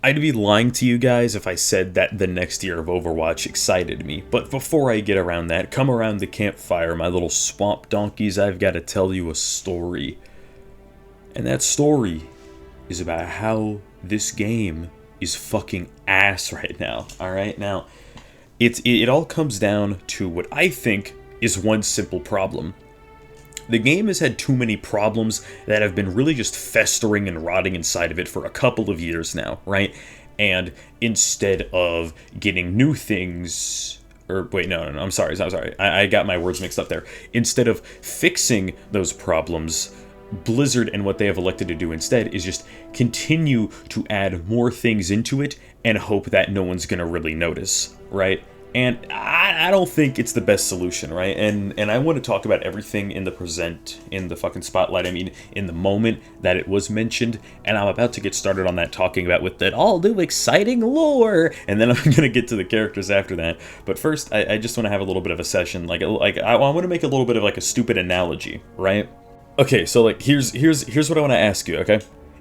I'd be lying to you guys if I said that the next year of Overwatch excited me. But before I get around that, come around the campfire, my little swamp donkeys. I've got to tell you a story. And that story is about how this game is fucking ass right now. Alright? Now, it all comes down to what I think is one simple problem. The game has had too many problems that have been really just festering and rotting inside of it for a couple of years now, right? And instead of getting new things, or wait, no, I'm sorry, I got my words mixed up there. Instead of fixing those problems, Blizzard and what they have elected to do instead is just continue to add more things into it and hope that no one's gonna really notice, right? And I don't think it's the best solution, right? And I want to talk about everything in the fucking spotlight. I mean, in the moment that it was mentioned, and I'm about to get started on that, talking about with that all new exciting lore, and then I'm gonna get to the characters after that. But first, I just want to have a little bit of a session, I want to make a little bit of like a stupid analogy, right? Okay, so like here's what I want to ask you, okay?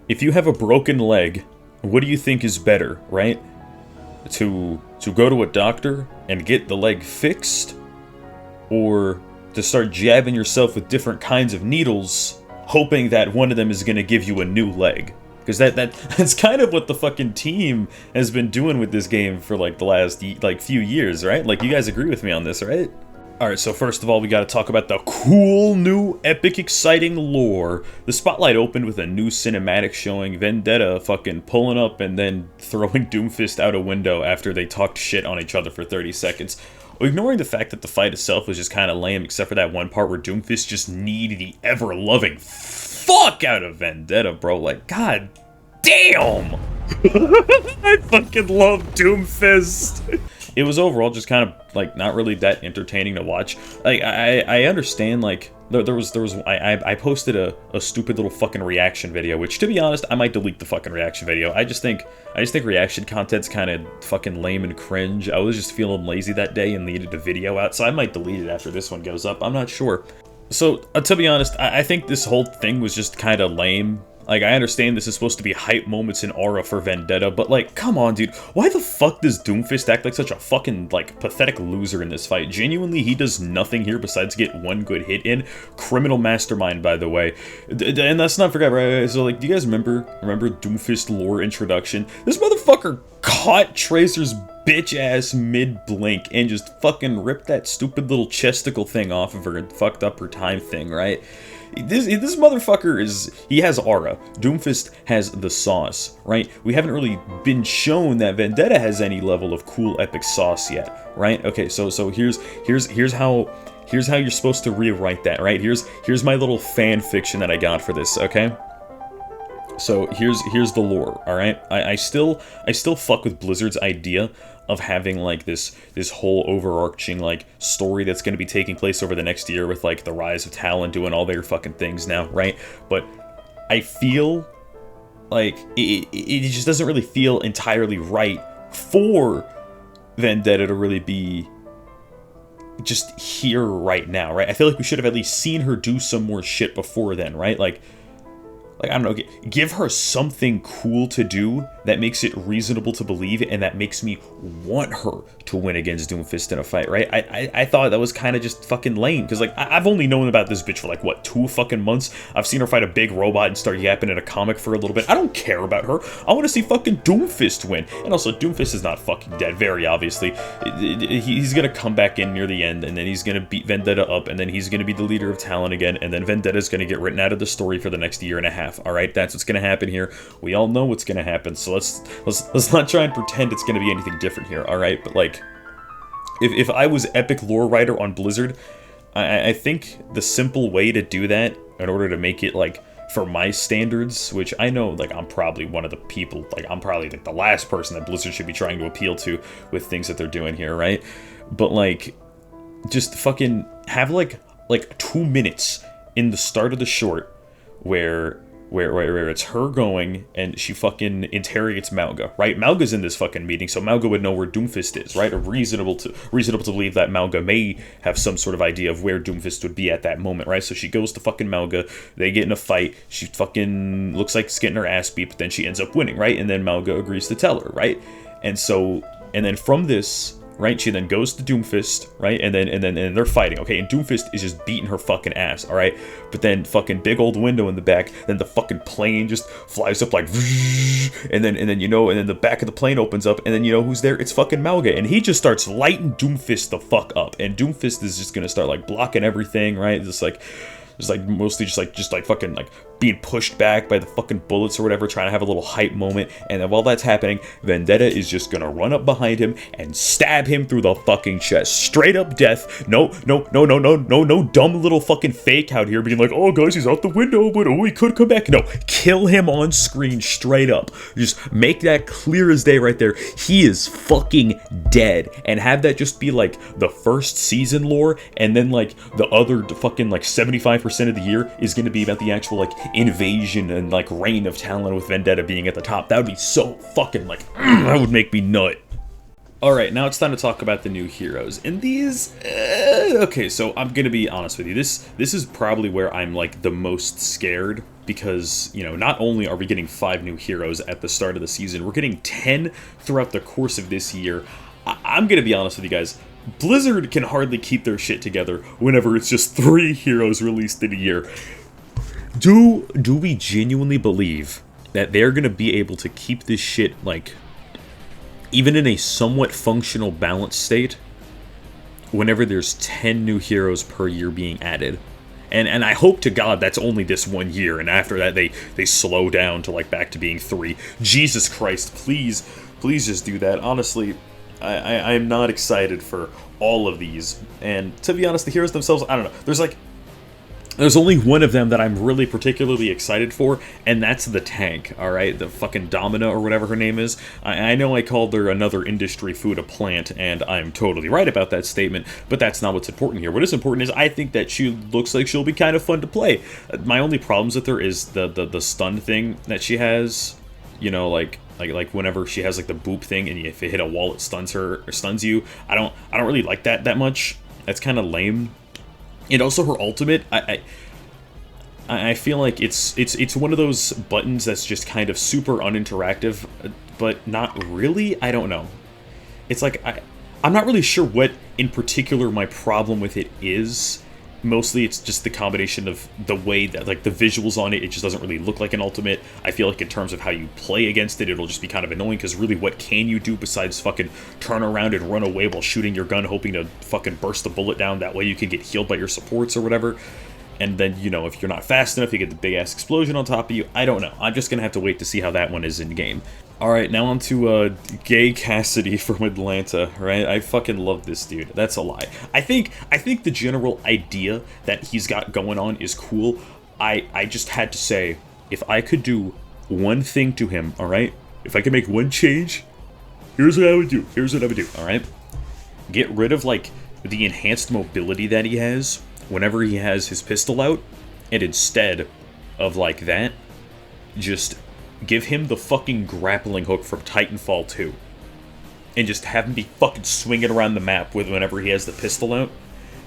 If you have a broken leg, what do you think is better, right? To go to a doctor and get the leg fixed, or to start jabbing yourself with different kinds of needles, hoping that one of them is going to give you a new leg? Because that's kind of what the fucking team has been doing with this game for like the last few years, right? Like, you guys agree with me on this, right? Alright, so first of all, we gotta talk about the cool, new, epic, exciting lore. The spotlight opened with a new cinematic showing Vendetta fucking pulling up and then throwing Doomfist out a window after they talked shit on each other for 30 seconds. Ignoring the fact that the fight itself was just kinda lame, except for that one part where Doomfist just kneed the ever-loving fuck out of Vendetta, bro. Like, god damn! I fucking love Doomfist! It was overall just kind of, like, not really that entertaining to watch. Like, I understand, like, I posted a stupid little fucking reaction video, which, to be honest, I might delete the fucking reaction video. I just think reaction content's kind of fucking lame and cringe. I was just feeling lazy that day and needed a video out, so I might delete it after this one goes up. I'm not sure. So, to be honest, I think this whole thing was just kind of lame. Like, I understand this is supposed to be hype moments in aura for Vendetta, but, like, come on, dude. Why the fuck does Doomfist act like such a fucking, like, pathetic loser in this fight? Genuinely, he does nothing here besides get one good hit in. Criminal mastermind, by the way. And let's not forget, right? So, like, do you guys remember Doomfist lore introduction? This motherfucker caught Tracer's bitch-ass mid-blink and just fucking ripped that stupid little chesticle thing off of her and fucked up her time thing, right? This motherfucker he has aura. Doomfist has the sauce, right? We haven't really been shown that Vendetta has any level of cool epic sauce yet, right? Okay, so here's how you're supposed to rewrite that, right? Here's my little fan fiction that I got for this, okay? So here's the lore, all right? I still fuck with Blizzard's idea of having like this whole overarching like story that's going to be taking place over the next year with like the rise of Talon doing all their fucking things now, right? But I feel like it just doesn't really feel entirely right for Vendetta to really be just here right now, right? I feel like we should have at least seen her do some more shit before then, right? Like I don't know, give her something cool to do that makes it reasonable to believe and that makes me want her to win against Doomfist in a fight, right? I thought that was kind of just fucking lame, because like, I've only known about this bitch for like, what, 2 fucking months? I've seen her fight a big robot and start yapping in a comic for a little bit. I don't care about her. I want to see fucking Doomfist win. And also, Doomfist is not fucking dead, very obviously. He's gonna come back in near the end, and then he's gonna beat Vendetta up, and then he's gonna be the leader of Talon again, and then Vendetta's gonna get written out of the story for the next year and a half. Alright, that's what's gonna happen here. We all know what's gonna happen, so let's not try and pretend it's gonna be anything different here, alright? But like, if I was epic lore writer on Blizzard, I think the simple way to do that, in order to make it like, for my standards, which I know, like, I'm probably one of the people, like, I'm probably like the last person that Blizzard should be trying to appeal to with things that they're doing here, right? But like, just fucking have like 2 minutes in the start of the short where where it's her going and she fucking interrogates Malga, right? Malga's in this fucking meeting, so Malga would know where Doomfist is, right? Or reasonable to believe that Malga may have some sort of idea of where Doomfist would be at that moment, right? So she goes to fucking Malga, they get in a fight, she fucking looks like she's getting her ass beat, but then she ends up winning, right? And then Malga agrees to tell her, right? And then from this, right, she then goes to Doomfist, right, and then they're fighting, okay, and Doomfist is just beating her fucking ass, all right, but then fucking big old window in the back, then the fucking plane just flies up like, and then the back of the plane opens up, and then you know who's there? It's fucking Malga, and he just starts lighting Doomfist the fuck up, and Doomfist is just gonna start like blocking everything, right, just like mostly just like fucking like being pushed back by the fucking bullets or whatever, trying to have a little hype moment. And then while that's happening, Vendetta is just gonna run up behind him and stab him through the fucking chest. Straight up death. No dumb little fucking fake out here being like, oh guys, he's out the window, but oh, he could come back. No, kill him on screen straight up. Just make that clear as day right there. He is fucking dead. And have that just be like the first season lore, and then like the other fucking like 75% of the year is gonna be about the actual like invasion and like reign of talent with Vendetta being at the top. That would be so fucking like, that would make me nut. Alright, now it's time to talk about the new heroes. And these, okay, so I'm gonna be honest with you. This is probably where I'm like the most scared, because, you know, not only are we getting 5 new heroes at the start of the season, we're getting 10 throughout the course of this year. I'm gonna be honest with you guys. Blizzard can hardly keep their shit together whenever it's just 3 heroes released in a year. Do we genuinely believe that they're gonna be able to keep this shit, like, even in a somewhat functional balanced state, whenever there's 10 new heroes per year being added? And I hope to God that's only this 1 year, and after that they slow down to like back to being 3. Jesus Christ, please just do that. Honestly, I am not excited for all of these. And to be honest, the heroes themselves, I don't know. There's only one of them that I'm really particularly excited for, and that's the tank, alright? The fucking Domina, or whatever her name is. I know I called her another industry food, a plant, and I'm totally right about that statement, but that's not what's important here. What is important is I think that she looks like she'll be kind of fun to play. My only problems with her is the stun thing that she has. You know, like whenever she has like the boop thing, and if you hit a wall, it stuns her, or stuns you. I don't really like that much. That's kind of lame. And also her ultimate, I feel like it's one of those buttons that's just kind of super uninteractive, but not really. I don't know. It's like I'm not really sure what in particular my problem with it is. Mostly it's just the combination of the way that, like, the visuals on it just doesn't really look like an ultimate. I feel like in terms of how you play against it, it'll just be kind of annoying, because really what can you do besides fucking turn around and run away while shooting your gun, hoping to fucking burst the bullet down, that way you can get healed by your supports or whatever. And then, you know, if you're not fast enough, you get the big-ass explosion on top of you. I don't know. I'm just gonna have to wait to see how that one is in-game. Alright, now on to Gay Cassidy from Atlanta, right? I fucking love this dude. That's a lie. I think the general idea that he's got going on is cool. I just had to say, if I could do one thing to him, alright? If I could make one change, here's what I would do. Here's what I would do, alright? Get rid of, like, the enhanced mobility that he has whenever he has his pistol out, and instead of, like, that, just give him the fucking grappling hook from Titanfall 2. And just have him be fucking swinging around the map with whenever he has the pistol out.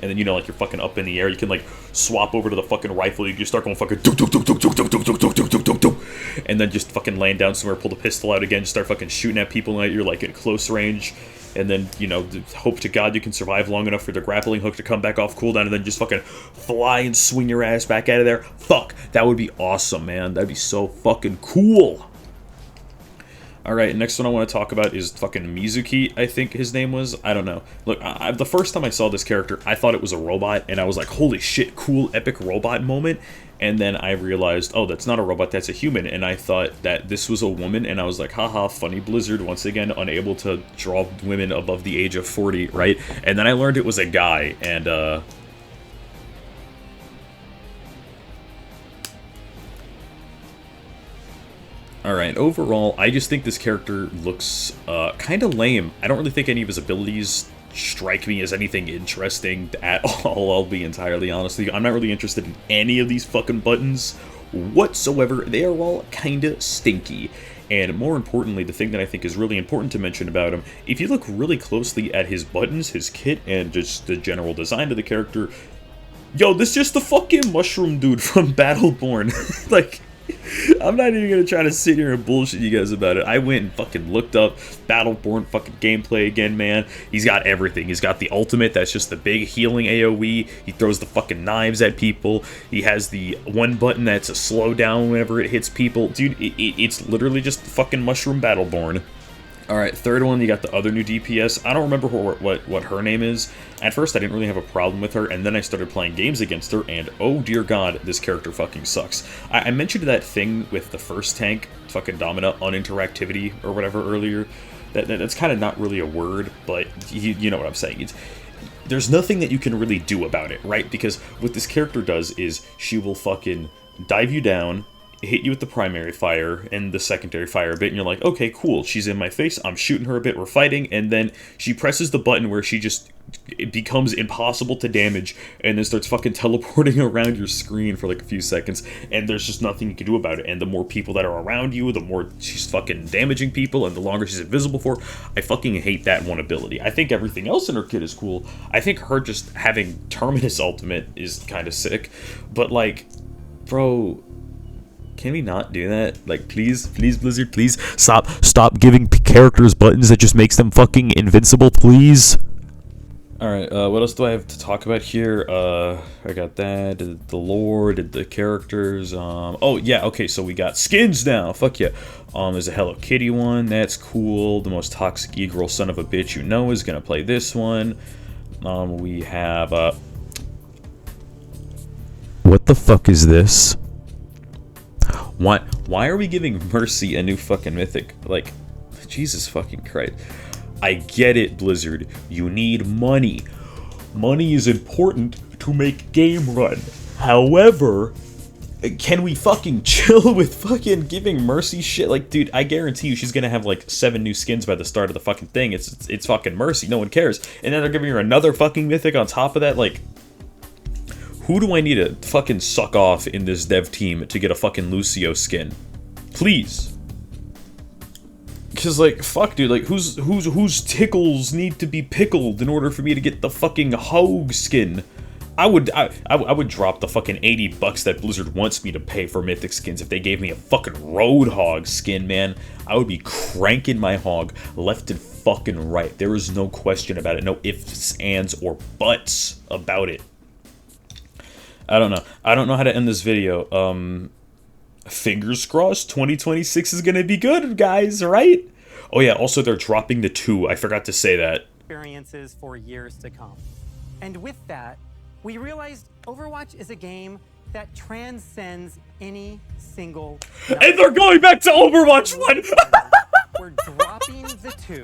And then, you know, like, you're fucking up in the air, you can, like, swap over to the fucking rifle, you can just start going fucking and then just fucking laying down somewhere, pull the pistol out again, just start fucking shooting at people that you're, like, in close range. And then, you know, hope to God you can survive long enough for the grappling hook to come back off cooldown, and then just fucking fly and swing your ass back out of there. Fuck, that would be awesome, man. That'd be so fucking cool. Alright, next one I want to talk about is fucking Mizuki, I think his name was. I don't know. Look, the first time I saw this character, I thought it was a robot, and I was like, holy shit, cool, epic robot moment. And then I realized, oh, that's not a robot, that's a human. And I thought that this was a woman, and I was like, haha, funny Blizzard, once again, unable to draw women above the age of 40, right? And then I learned it was a guy, and, Alright, overall, I just think this character looks kind of lame. I don't really think any of his abilities strike me as anything interesting at all, I'll be entirely honest with you. I'm not really interested in any of these fucking buttons whatsoever. They are all kinda stinky. And more importantly, the thing that I think is really important to mention about him, if you look really closely at his buttons, his kit, and just the general design of the character, yo, this is just the fucking mushroom dude from Battleborn. Like, I'm not even gonna try to sit here and bullshit you guys about it. I went and fucking looked up Battleborn fucking gameplay again, man. He's got everything. He's got the ultimate, that's just the big healing AoE. He throws the fucking knives at people. He has the one button that's a slowdown whenever it hits people. Dude, it's literally just the fucking mushroom Battleborn. Alright, third one, you got the other new DPS. I don't remember what her name is. At first, I didn't really have a problem with her, and then I started playing games against her, and oh dear god, this character fucking sucks. I mentioned that thing with the first tank, fucking Domina, uninteractivity, or whatever earlier. That's kind of not really a word, but you know what I'm saying. There's nothing that you can really do about it, right? Because what this character does is she will fucking dive you down, hit you with the primary fire and the secondary fire a bit, and you're like, okay, cool, she's in my face, I'm shooting her a bit, we're fighting, and then she presses the button where it becomes impossible to damage, and then starts fucking teleporting around your screen for like a few seconds, and there's just nothing you can do about it, and the more people that are around you, the more she's fucking damaging people, and the longer she's invisible for. I fucking hate that one ability. I think everything else in her kit is cool. I think her just having Terminus ultimate is kind of sick, but like, bro, can we not do that? Like, please, Blizzard, please stop giving characters buttons that just makes them fucking invincible, please. Alright, what else do I have to talk about here? I got that, the lore, the characters, oh yeah, okay, so we got skins now, fuck yeah. There's a Hello Kitty one, that's cool. The most toxic e-girl son of a bitch you know is gonna play this one. We have, what the fuck is this? Why are we giving Mercy a new fucking mythic? Like, Jesus fucking Christ. I get it, Blizzard. You need money. Money is important to make game run. However, can we fucking chill with fucking giving Mercy shit? Like, dude, I guarantee you she's gonna have like 7 new skins by the start of the fucking thing. It's fucking Mercy. No one cares. And then they're giving her another fucking mythic on top of that. Like, who do I need to fucking suck off in this dev team to get a fucking Lucio skin? Please. Cause like, fuck dude, like whose tickles need to be pickled in order for me to get the fucking Hogue skin? I would drop the fucking $80 that Blizzard wants me to pay for mythic skins if they gave me a fucking Roadhog skin, man. I would be cranking my hog left and fucking right. There is no question about it. No ifs, ands, or buts about it. I don't know. I don't know how to end this video. Fingers crossed 2026 is gonna be good, guys, right? Oh yeah, also they're dropping the 2. I forgot to say that. Experiences for years to come. And with that, we realized Overwatch is a game that transcends any single... And they're going back to Overwatch 1! We're dropping the 2.